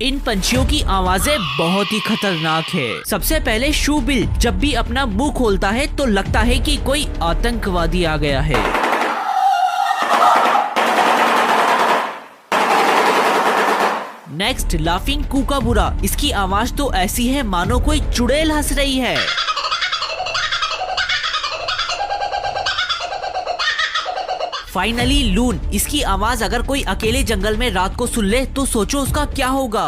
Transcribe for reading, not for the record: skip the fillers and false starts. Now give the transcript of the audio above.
इन पंछियों की आवाजें बहुत ही खतरनाक है। सबसे पहले शूबिल जब भी अपना मुंह खोलता है तो लगता है कि कोई आतंकवादी आ गया है। नेक्स्ट लाफिंग कूकाबुरा, इसकी आवाज तो ऐसी है मानो कोई चुड़ैल हंस रही है। फाइनली लून, इसकी आवाज अगर कोई अकेले जंगल में रात को सुन ले तो सोचो उसका क्या होगा।